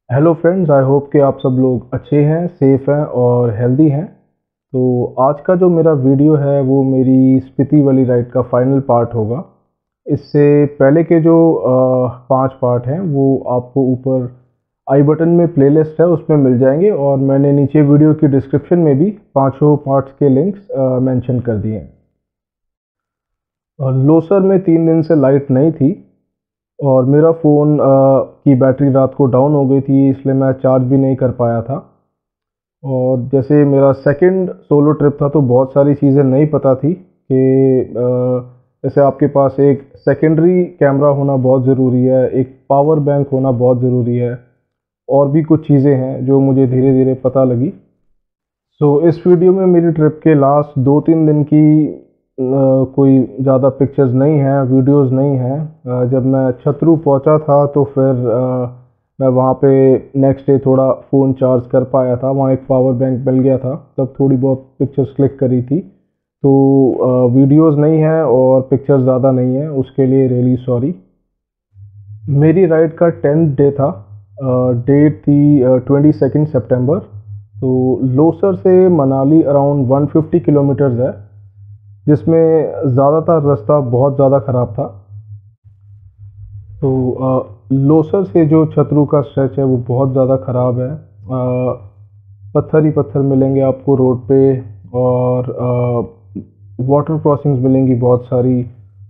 Hello friends, I hope कि आप सब लोग अच्छे हैं, सेफ़ हैं और हेल्दी हैं। तो आज का जो मेरा वीडियो है वो मेरी स्पीति वाली राइड का फाइनल पार्ट होगा। इससे पहले के जो 5 पार्ट हैं वो आपको ऊपर आई बटन में प्लेलिस्ट है उसमें मिल जाएंगे और मैंने नीचे वीडियो की डिस्क्रिप्शन में भी पाँचों पार्ट्स के लिंक्स मेंशन कर दिए हैं। लोसर में 3 दिन से लाइट नहीं थी और मेरा फ़ोन की बैटरी रात को डाउन हो गई थी, इसलिए मैं चार्ज भी नहीं कर पाया था। और जैसे मेरा सेकंड सोलो ट्रिप था तो बहुत सारी चीज़ें नहीं पता थी कि जैसे आपके पास एक सेकेंडरी कैमरा होना बहुत ज़रूरी है, एक पावर बैंक होना बहुत ज़रूरी है और भी कुछ चीज़ें हैं जो मुझे धीरे धीरे पता लगी। इस वीडियो में मेरी ट्रिप के लास्ट 2-3 दिन की कोई ज़्यादा पिक्चर्स नहीं हैं, वीडियोस नहीं हैं। जब मैं छतरू पहुंचा था तो फिर मैं वहाँ पे नेक्स्ट डे थोड़ा फ़ोन चार्ज कर पाया था, वहाँ एक पावर बैंक मिल गया था, तब थोड़ी बहुत पिक्चर्स क्लिक करी थी। तो वीडियोस नहीं हैं और पिक्चर्स ज़्यादा नहीं हैं, उसके लिए रियली सॉरी। मेरी राइड का 10th डे था। डेट थी 22 सितंबर। तो लोसर से मनाली अराउंड 150 किलोमीटर्स है, जिसमें ज़्यादातर रास्ता बहुत ज़्यादा ख़राब था। तो लोसर से जो छतरू का स्ट्रेच है वो बहुत ज़्यादा ख़राब है। पत्थर ही पत्थर मिलेंगे आपको रोड पे और वाटर क्रॉसिंग्स मिलेंगी बहुत सारी।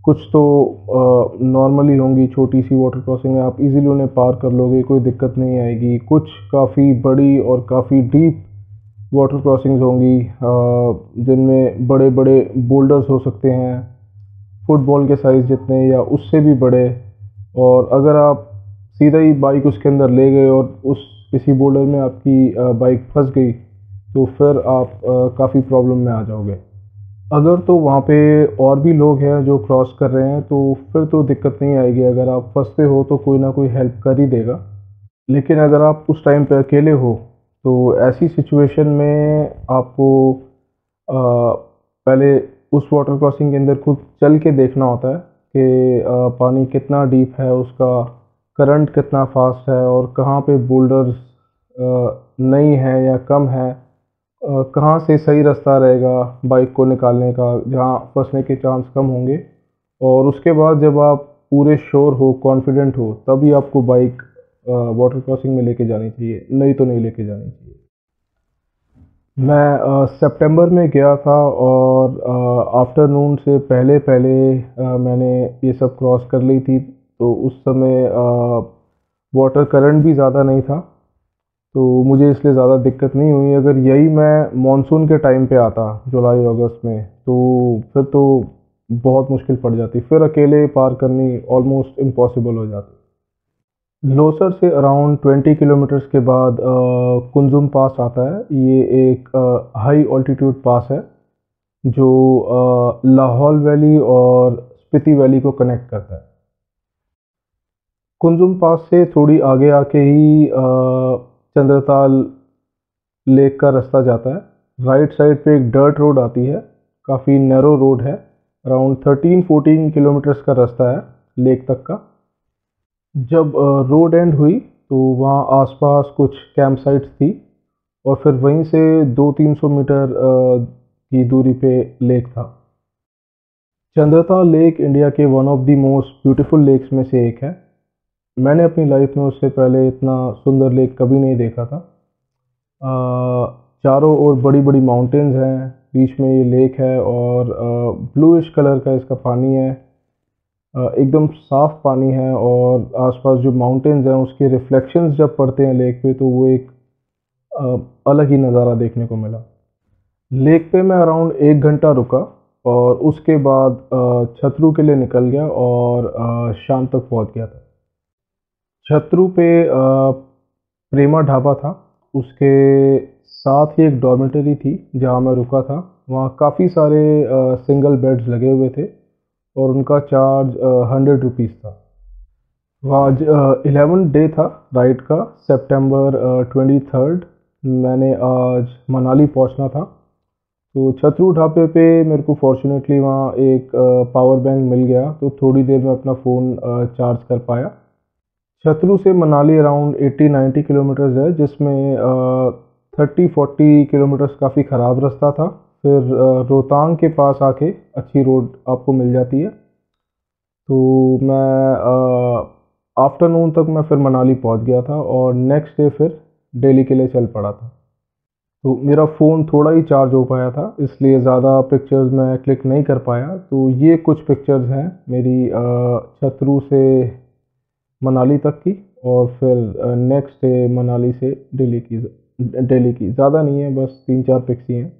कुछ तो नॉर्मली होंगी, छोटी सी वाटर क्रॉसिंग है, आप इजीली उन्हें पार कर लोगे, कोई दिक्कत नहीं आएगी। कुछ काफ़ी बड़ी और काफ़ी डीप वाटर क्रॉसिंग्स होंगी जिनमें बड़े बड़े बोल्डर्स हो सकते हैं, फुटबॉल के साइज़ जितने या उससे भी बड़े। और अगर आप सीधा ही बाइक उसके अंदर ले गए और उस किसी बोल्डर में आपकी बाइक फंस गई तो फिर आप काफ़ी प्रॉब्लम में आ जाओगे। अगर तो वहाँ पे और भी लोग हैं जो क्रॉस कर रहे हैं तो फिर तो दिक्कत नहीं आएगी, अगर आप फंसते हो तो कोई ना कोई हेल्प कर ही देगा। लेकिन अगर आप उस टाइम पे अकेले हो तो ऐसी सिचुएशन में आपको पहले उस वाटर क्रॉसिंग के अंदर खुद चल के देखना होता है कि पानी कितना डीप है, उसका करंट कितना फास्ट है और कहाँ पे बोल्डर्स नहीं है या कम है। कहाँ से सही रास्ता रहेगा बाइक को निकालने का जहाँ फंसने के चांस कम होंगे। और उसके बाद जब आप पूरे श्योर हो, कॉन्फिडेंट हो, तभी आपको बाइक वाटर क्रॉसिंग में लेके जानी चाहिए, नहीं तो नहीं लेके जानी चाहिए। मैं सितंबर में गया था और आफ्टरनून से पहले पहले मैंने ये सब क्रॉस कर ली थी। तो उस समय वाटर करंट भी ज़्यादा नहीं था, तो मुझे इसलिए ज़्यादा दिक्कत नहीं हुई। अगर यही मैं मानसून के टाइम पे आता जुलाई अगस्त में तो फिर तो बहुत मुश्किल पड़ जाती, फिर अकेले पार करनी ऑलमोस्ट इम्पॉसिबल हो जाती। लोसर से अराउंड 20 किलोमीटर्स के बाद कुंजुम पास आता है। ये एक हाई ऑल्टीट्यूड पास है जो लाहौल वैली और स्पीति वैली को कनेक्ट करता है। कुंजुम पास से थोड़ी आगे आके ही चंद्रताल लेक का रास्ता जाता है। राइट साइड पे एक डर्ट रोड आती है, काफ़ी नैरो रोड है, अराउंड 13-14 किलोमीटर्स का रास्ता है लेक तक का। जब रोड एंड हुई तो वहाँ आसपास कुछ कैंप साइट्स थी और फिर वहीं से 200-300 मीटर की दूरी पे लेक था। चंद्रता लेक इंडिया के one of the most beautiful lakes में से एक है। मैंने अपनी लाइफ में उससे पहले इतना सुंदर लेक कभी नहीं देखा था। चारों ओर बड़ी बड़ी माउंटेन्स हैं, बीच में ये लेक है और ब्लूइश कलर का इसका पानी है। एकदम साफ़ पानी है और आसपास जो माउंटेन्स हैं उसके रिफ्लेक्शंस जब पड़ते हैं लेक पे तो वो एक अलग ही नज़ारा देखने को मिला। लेक पे मैं अराउंड 1 घंटा रुका और उसके बाद छतरू के लिए निकल गया और शाम तक पहुंच गया था। छतरू पे प्रेमा ढाबा था, उसके साथ ही एक डॉर्मेटरी थी जहाँ मैं रुका था। वहाँ काफ़ी सारे सिंगल बेड्स लगे हुए थे और उनका चार्ज 100 रुपीज़ था। आज 11 डे था राइड का, सितंबर 23। मैंने आज मनाली पहुंचना था तो छतरू ढाबे पे मेरे को फॉर्चुनेटली वहाँ एक पावर बैंक मिल गया तो थोड़ी देर में अपना फ़ोन चार्ज कर पाया। छतरू से मनाली अराउंड 80-90 किलोमीटर्स है, जिसमें 30-40 किलोमीटर्स काफ़ी ख़राब रास्ता था। फिर रोहतांग के पास आके अच्छी रोड आपको मिल जाती है। तो मैं आफ्टरनून तक मैं फिर मनाली पहुंच गया था और नेक्स्ट डे फिर दिल्ली के लिए चल पड़ा था। तो मेरा फ़ोन थोड़ा ही चार्ज हो पाया था, इसलिए ज़्यादा पिक्चर्स मैं क्लिक नहीं कर पाया। तो ये कुछ पिक्चर्स हैं मेरी छतरू से मनाली तक की, और फिर नेक्स्ट डे मनाली से दिल्ली की ज़्यादा नहीं है, बस 3-4 पिक्स ही हैं।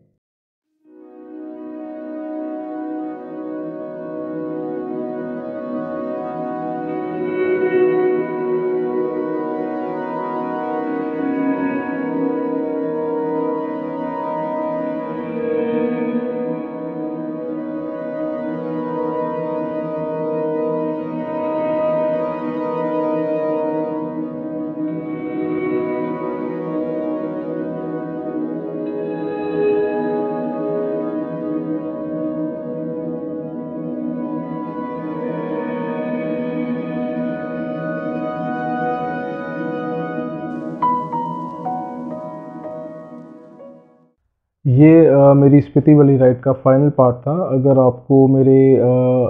ये मेरी स्पीति वाली राइड का फाइनल पार्ट था। अगर आपको मेरे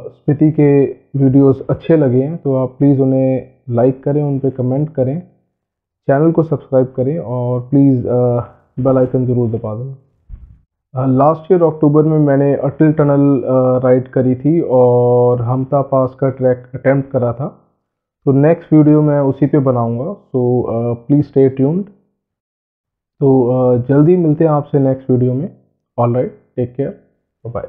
स्पीति के वीडियोस अच्छे लगे हैं तो आप प्लीज़ उन्हें लाइक करें, उन पे कमेंट करें, चैनल को सब्सक्राइब करें और प्लीज़ बेल आइकन ज़रूर दबा दें। लास्ट ईयर अक्टूबर में मैंने अटल टनल राइड करी थी और हमटा पास का ट्रैक अटेम्प्ट करा था। तो नेक्स्ट वीडियो मैं उसी पे बनाऊंगा, सो प्लीज़ स्टे ट्यून्ड। तो जल्दी मिलते हैं आपसे नेक्स्ट वीडियो में। All right, take care, bye.